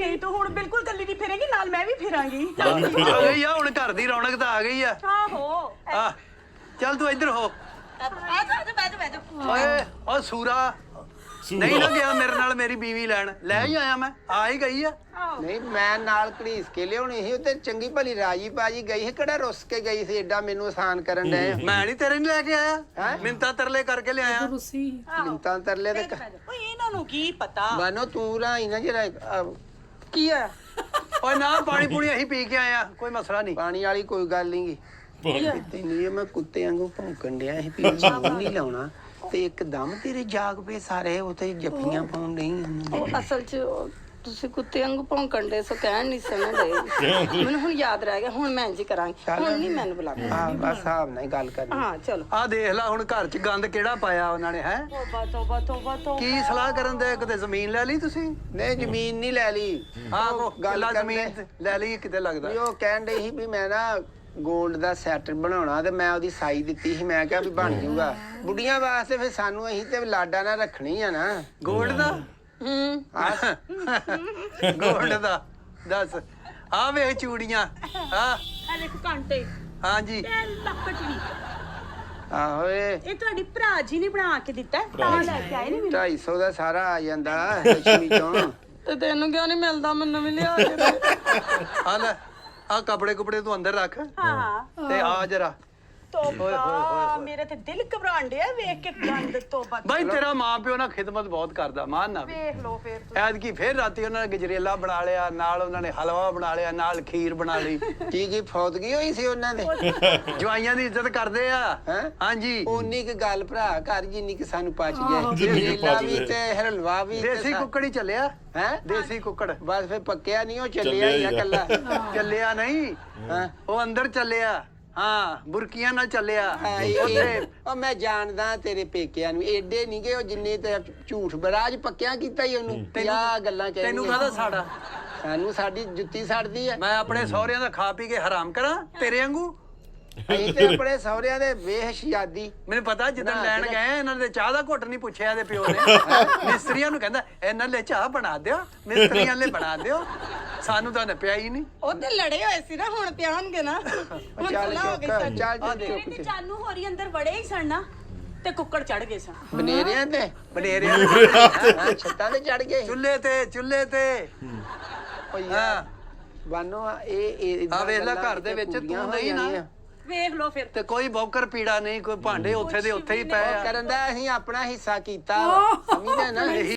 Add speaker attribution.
Speaker 1: ਨਹੀਂ ਤੂੰ ਹੁਣ ਬਿਲਕੁਲ ਕੱਲੀ ਨਹੀਂ ਫਿਰੇਂਗੀ, ਨਾਲ ਮੈਂ ਵੀ ਫਿਰਾਂਗੀ।
Speaker 2: ਆ ਗਈ ਆ ਹੁਣ, ਘਰ ਦੀ ਰੌਣਕ ਤਾਂ ਆ ਗਈ ਆ।
Speaker 1: ਆਹੋ
Speaker 2: ਆ ਚੱਲ ਤੂੰ ਇੱਧਰ ਹੋ।
Speaker 1: ਆ ਜਾ ਬੈਠ
Speaker 2: ਓਏ ਓ ਸੂਰਾ ਨਹੀਂ ਨਾ ਗਿਆ ਮੇਰੇ ਨਾਲ ਮੇਰੀ ਬੀਵੀ ਲੈਣ, ਲੈ ਹੀ ਆਇਆ ਮੈਂ, ਆ ਹੀ ਗਈ ਆ।
Speaker 3: ਨਹੀਂ ਮੈਂ ਨਾਲ ਘੜੀਸ ਕੇ ਲਿਆਉਣੀ ਸੀ, ਉੱਤੇ ਚੰਗੀ ਭਲੀ ਰਾਜੀ ਬਾਜੀ ਗਈ ਸੀ, ਕਿਹੜਾ ਰੁੱਸ ਕੇ ਗਈ ਸੀ ਏਡਾ ਮੈਨੂੰ ਆਸਾਨ ਕਰਨ ਡਏ
Speaker 2: ਮੈਂ ਨਹੀਂ ਤੇਰੇ ਨੂੰ ਲੈ ਕੇ ਆਇਆ,
Speaker 3: ਹੈਂ?
Speaker 2: ਮਿੰਤਾ ਤਰਲੇ ਕਰਕੇ ਲਿਆਇਆ।
Speaker 3: ਮਿੰਤਾਂ ਤਰਲੇ ਤੇ
Speaker 1: ਓਏ ਇਹਨਾਂ ਨੂੰ ਕੀ ਪਤਾ
Speaker 3: ਬਾਨੋ ਤੂੰ ਰਾਈ ਨਾ ਜਰਾ
Speaker 1: ਕੀ ਆ।
Speaker 2: ਓਏ ਨਾ ਪਾਣੀ ਪੂਣੀ ਅਸੀਂ ਪੀ ਕੇ ਆਇਆ, ਕੋਈ ਮਸਲਾ ਨਹੀਂ।
Speaker 3: ਪਾਣੀ ਵਾਲੀ ਕੋਈ ਗੱਲ ਨਹੀਂ ਗੀ। ਤੈਨੂੰ ਇਹ ਮੈਂ ਕੁੱਤੇ ਵਾਂਗੂ ਭੌਂਕਣ ਡਿਆ ਸੀ ਵੀ ਨਹੀਂ ਲਾਉਣਾ, ਤੇ ਇੱਕਦਮ ਤੇਰੇ ਜਾਗ ਪਏ ਸਾਰੇ, ਉੱਤੇ ਜੱਫੀਆਂ ਪਾਉਣ ਨਹੀਂ।
Speaker 4: ਉਹ ਅਸਲ 'ਚ ਤੁਸੀਂ ਕੁੱਤੇ ਵਾਂਗੂ ਭੌਂਕਣ ਦੇ, ਸੋ ਕਹਿਣ ਨਹੀਂ ਸਮਝਦੇ। ਮੈਨੂੰ ਹੁਣ ਯਾਦ ਰਹਿ ਗਿਆ, ਹੁਣ ਮੈਂ ਇੰਝ ਕਰਾਂਗੀ, ਹੁਣ ਨਹੀਂ ਮੈਨੂੰ ਬੁਲਾਣਾ।
Speaker 3: ਹਾਂ ਬਸ ਹਿਸਾਬ ਨਾਲ ਹੀ ਗੱਲ ਕਰਨੀ।
Speaker 4: ਹਾਂ ਚਲੋ।
Speaker 2: ਆ ਦੇਖ ਲੈ ਹੁਣ ਘਰ 'ਚ ਗੰਦ ਕਿਹੜਾ ਪਾਇਆ ਉਹਨਾਂ ਨੇ, ਹੈ
Speaker 1: ਤੋਬਾ
Speaker 2: ਕੀ ਸਲਾਹ ਕਰਨ ਦੇ, ਕਿਤੇ ਜ਼ਮੀਨ ਲੈ ਲਈ ਤੁਸੀਂ?
Speaker 3: ਨਹੀਂ ਜ਼ਮੀਨ ਨਹੀਂ ਲੈ ਲਈ,
Speaker 2: ਆਹੋ
Speaker 3: ਗੱਲ
Speaker 2: ਗੱਲ
Speaker 3: ਕਰਨੀ।
Speaker 2: ਜ਼ਮੀਨ ਲੈ ਲਈ ਕਿਤੇ ਲੱਗਦਾ।
Speaker 3: ਵੀ ਉਹ ਕਹਿਣ ਡਈ ਸੀ ਵੀ ਮੈਂ ਨਾ ਗੋਲਡ ਦਾ ਸੈਟ ਬਣਾਉਣਾ, ਤੇ ਮੈਂ ਉਹਦੀ ਸਾਈ ਦਿੱਤੀ ਸੀ, ਮੈਂ ਕਿਹਾ ਵੀ ਬਣ ਜੂਗਾ ਬੁੱਢੀਆਂ ਵਾਸਤੇ, ਫਿਰ ਸਾਨੂੰ ਅਸੀਂ ਤੇ ਲਾਡਾ ਨਾਲ ਰੱਖਣੀ ਆ ਨਾ।
Speaker 2: ਗੋਲਡ ਦਾ? ਗੋਲਡ ਦਾ ਦੱਸ। ਆ ਵੇਖ ਚੂੜੀਆਂ, ਆ
Speaker 1: ਦੇਖ ਘੰਟੇ
Speaker 2: ਹਾਂਜੀ
Speaker 1: ਤੇ ਲੱਕਟ ਵੀ,
Speaker 3: ਆਹੋ
Speaker 1: ਇਹ ਤੁਹਾਡੀ ਭਰਾ ਜੀ ਨੇ ਬਣਾ ਕੇ ਦਿੱਤਾ, ਤਾਂ ਲੈ ਕੇ ਆਏ ਨੇ ਮੈਨੂੰ।
Speaker 3: 250 ਦਾ ਸਾਰਾ ਆ ਜਾਂਦਾ ਲక్ష్ਮੀ ਚੋਂ।
Speaker 4: ਤੇ ਤੈਨੂੰ ਕਿਉਂ ਨਹੀਂ ਮਿਲਦਾ, ਮੈਨੂੰ ਵੀ ਲਿਆ ਕੇ ਦੇ।
Speaker 2: ਆ ਲੈ ਆ ਕੱਪੜੇ ਕੁਪੜੇ ਤੂੰ ਅੰਦਰ ਰੱਖ
Speaker 1: ਹਾਂ
Speaker 2: ਤੇ ਆ ਜਰਾ।
Speaker 1: ਤੋਬਾ ਮੇਰੇ ਤੇ ਦਿਲ ਘਬਰਾਣ ਡਿਆ ਵੇਖ ਕੇ ਗੰਦ। ਤੋਬਾ
Speaker 2: ਬਾਈ ਤੇਰਾ ਮਾਂ ਪਿਓ ਨਾ ਖਿਦਮਤ ਬਹੁਤ ਕਰਦਾ, ਮਾਨ ਨਾ।
Speaker 1: ਵੇਖ ਲੋ ਫੇਰ
Speaker 2: ਐਤਕੀ ਫੇਰ ਰਾਤੀ ਉਹਨਾਂ ਨੇ ਗਜਰੇਲਾ ਬਣਾ ਲਿਆ, ਨਾਲ ਉਹਨਾਂ ਨੇ ਹਲਵਾ ਬਣਾ ਲਿਆ, ਨਾਲ ਖੀਰ ਬਣਾ ਲਈ।
Speaker 3: ਕੀ ਫੌਤਗੀ ਹੋਈ ਸੀ ਉਹਨਾਂ ਦੇ?
Speaker 2: ਜਵਾਈਆਂ ਦੀ ਇੱਜ਼ਤ ਕਰਦੇ ਆ।
Speaker 3: ਹੈਂ?
Speaker 2: ਹਾਂਜੀ
Speaker 3: ਉਨੀ ਕੁ ਗੱਲ ਭਰਾ ਘਰ ਜਿੰਨੀ ਕਿ ਸਾਨੂੰ ਪਚ ਜਾਏ। ਜਰੇਲਾ ਵੀ ਤੇ ਹਲਵਾ ਵੀ।
Speaker 2: ਦੇਸੀ ਕੁੱਕੜ ਹੀ ਚੱਲਿਆ
Speaker 3: ਹੈ
Speaker 2: ਦੇਸੀ ਕੁੱਕੜ।
Speaker 3: ਬਸ ਫੇ ਪੱਕਿਆ ਨਹੀਂ, ਉਹ ਚੱਲਿਆ ਹੀ ਆ ਕੱਲਾ।
Speaker 2: ਚੱਲਿਆ ਨਹੀਂ,
Speaker 3: ਹਾਂ
Speaker 2: ਉਹ ਅੰਦਰ ਚੱਲਿਆ। ਹਾਂ ਬੁਰਕੀਆਂ ਨਾਲ ਚੱਲਿਆ ਉੱਥੇ।
Speaker 3: ਉਹ ਮੈਂ ਜਾਣਦਾ ਤੇਰੇ ਪੇਕਿਆਂ ਨੂੰ, ਏਡੇ ਨਹੀਂ ਗਏ ਉਹ ਜਿੰਨੇ ਤੇ ਝੂਠ ਬਰਾਜ ਪੱਕਿਆ ਕੀਤਾ ਹੀ ਉਹਨੂੰ। ਆ ਗੱਲਾਂ ਚਾਹੀਦੀਆਂ
Speaker 2: ਤੈਨੂੰ ਕਾਹਦਾ ਸਾੜਾ?
Speaker 3: ਸਾਨੂੰ ਸਾਡੀ ਜੁੱਤੀ ਸੜਦੀ ਹੈ।
Speaker 2: ਮੈਂ ਆਪਣੇ ਸਹੁਰਿਆਂ ਦਾ ਖਾ ਪੀ ਕੇ ਹਰਾਮ ਕਰਾਂ ਤੇਰੇ ਵਾਂਗੂ?
Speaker 3: ਅਸੀਂ ਤੇ ਆਪਣੇ ਸਹੁਰਿਆਂ ਦੇ ਬੇਹਸ਼ਿਆਦੀ।
Speaker 2: ਮੈਨੂੰ ਪਤਾ ਜਿੱਦਣ ਲੈਣ ਗਏ ਇਹਨਾਂ ਦੇ ਚਾਹ ਦਾ ਘੁੱਟ ਨਹੀਂ ਪੁੱਛਿਆ ਇਹਦੇ ਪਿਓ ਨੇ। ਮਿਸਤਰੀਆਂ ਨੂੰ ਕਹਿੰਦਾ ਇਹਨਾਂ ਲਈ ਚਾਹ ਬਣਾ ਦਿਓ, ਮਿਸਤਰੀਆਂ ਲਈ ਬਣਾ ਦਿਓ, ਸਾਨੂੰ ਤਾਂ ਪਿਆ ਹੀ ਨਹੀਂ।
Speaker 4: ਉਹ ਤੇ ਲੜੇ ਹੋਏ ਸੀ ਨਾ, ਹੁਣ ਪਿਆਣਗੇ ਨਾ। ਹੁਣ
Speaker 3: ਚੱਲ
Speaker 4: ਸੁਲਾ ਹੋ ਗਈ
Speaker 3: ਚੁੱਕ,
Speaker 4: ਸਾਡੀ।
Speaker 3: ਚੱਲ
Speaker 1: ਮੇਰੇ ਤੇ ਚਾਨੂ ਹੋਰੀ ਅੰਦਰ ਵੜੇ ਹੀ ਸਨ ਨਾ, ਤੇ ਕੁੱਕੜ ਚੜ ਗਏ ਸਨ।
Speaker 3: ਬਨੇਰਿਆਂ ਤੇ
Speaker 2: ਬਨੇਰਿਆਂ
Speaker 3: ਹਾਂ, ਛੱਤਾਂ ਤੇ ਚੜ ਗਏ।
Speaker 2: ਚੁੱਲ੍ਹੇ ਤੇ
Speaker 3: ਉਹ ਯਾਰ ਬਾਨੋ ਇਹ
Speaker 2: ਆ ਵੇਖ ਲੈ ਘਰ ਦੇ ਵਿੱਚ ਤੂੰ ਨਹੀਂ ਨਾ,
Speaker 1: ਵੇਖ ਲੋ ਫਿਰ
Speaker 2: ਤੇ ਕੋਈ ਬੌਕਰ ਪੀੜਾ ਨਹੀਂ, ਕੋਈ ਭਾਂਡੇ ਉੱਥੇ ਦੇ ਉੱਥੇ ਹੀ ਪਏ ਆ।
Speaker 3: ਕਰਨ ਦਾ ਅਸੀਂ ਆਪਣਾ ਹਿੱਸਾ ਕੀਤਾ, ਸਮਝਦੇ ਨਾ।